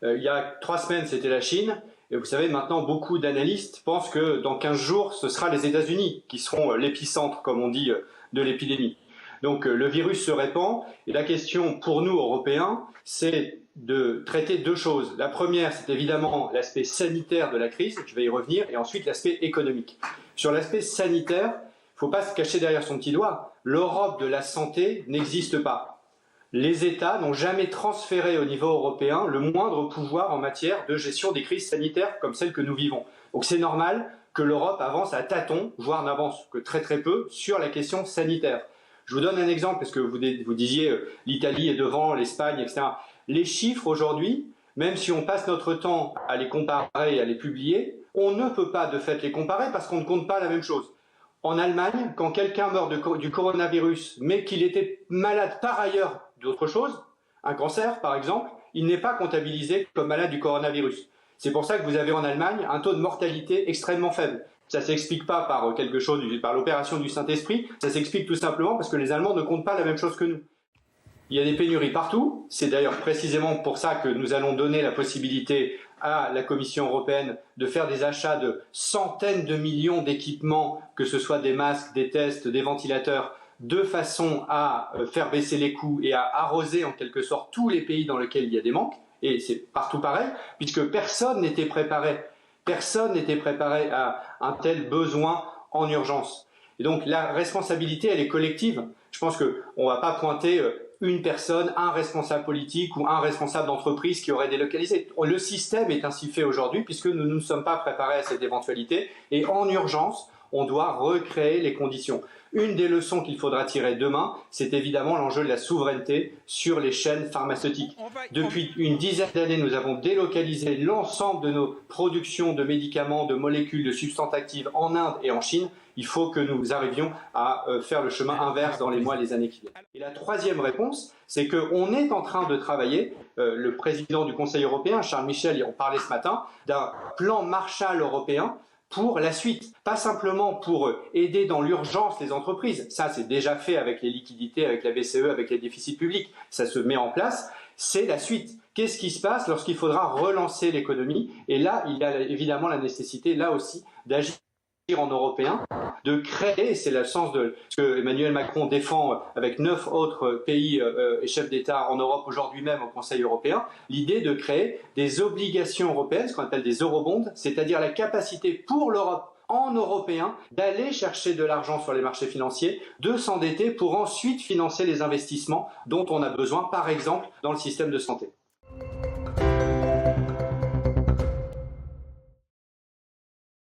Il y a 3 semaines, c'était la Chine. Et vous savez, maintenant, beaucoup d'analystes pensent que dans 15 jours, ce sera les États-Unis qui seront l'épicentre, comme on dit, de l'épidémie. Donc le virus se répand et la question pour nous, Européens, c'est de traiter 2 choses. La première, c'est évidemment l'aspect sanitaire de la crise, je vais y revenir, et ensuite l'aspect économique. Sur l'aspect sanitaire, il ne faut pas se cacher derrière son petit doigt. L'Europe de la santé n'existe pas. Les États n'ont jamais transféré au niveau européen le moindre pouvoir en matière de gestion des crises sanitaires comme celle que nous vivons. Donc c'est normal que l'Europe avance à tâtons, voire n'avance que très très peu, sur la question sanitaire. Je vous donne un exemple, parce que vous disiez l'Italie est devant, l'Espagne, etc. Les chiffres aujourd'hui, même si on passe notre temps à les comparer et à les publier, on ne peut pas de fait les comparer parce qu'on ne compte pas la même chose. En Allemagne, quand quelqu'un meurt du coronavirus, mais qu'il était malade par ailleurs d'autre chose, un cancer par exemple, il n'est pas comptabilisé comme malade du coronavirus. C'est pour ça que vous avez en Allemagne un taux de mortalité extrêmement faible. Ça ne s'explique pas par quelque chose, par l'opération du Saint-Esprit, ça s'explique tout simplement parce que les Allemands ne comptent pas la même chose que nous. Il y a des pénuries partout, c'est d'ailleurs précisément pour ça que nous allons donner la possibilité à la Commission européenne de faire des achats de centaines de millions d'équipements, que ce soit des masques, des tests, des ventilateurs, de façon à faire baisser les coûts et à arroser en quelque sorte tous les pays dans lesquels il y a des manques, et c'est partout pareil, puisque personne n'était préparé à un tel besoin en urgence. Et donc la responsabilité, elle est collective. Je pense qu'on ne va pas pointer une personne, un responsable politique ou un responsable d'entreprise qui aurait délocalisé. Le système est ainsi fait aujourd'hui puisque nous ne nous sommes pas préparés à cette éventualité et en urgence, on doit recréer les conditions. Une des leçons qu'il faudra tirer demain, c'est évidemment l'enjeu de la souveraineté sur les chaînes pharmaceutiques. Depuis une dizaine d'années, nous avons délocalisé l'ensemble de nos productions de médicaments, de molécules, de substances actives en Inde et en Chine. Il faut que nous arrivions à faire le chemin inverse dans les mois et les années qui viennent. Et la troisième réponse, c'est qu'on est en train de travailler, le président du Conseil européen, Charles Michel, en parlait ce matin, d'un plan Marshall européen pour la suite, pas simplement pour aider dans l'urgence les entreprises. Ça, c'est déjà fait avec les liquidités, avec la BCE, avec les déficits publics. Ça se met en place. C'est la suite. Qu'est-ce qui se passe lorsqu'il faudra relancer l'économie? Et là, il y a évidemment la nécessité, là aussi, d'agir en européen, de créer, c'est le sens de ce que Emmanuel Macron défend avec 9 autres pays et chefs d'État en Europe aujourd'hui même au Conseil européen, l'idée de créer des obligations européennes, ce qu'on appelle des eurobonds, c'est-à-dire la capacité pour l'Europe en européen d'aller chercher de l'argent sur les marchés financiers, de s'endetter pour ensuite financer les investissements dont on a besoin, par exemple, dans le système de santé.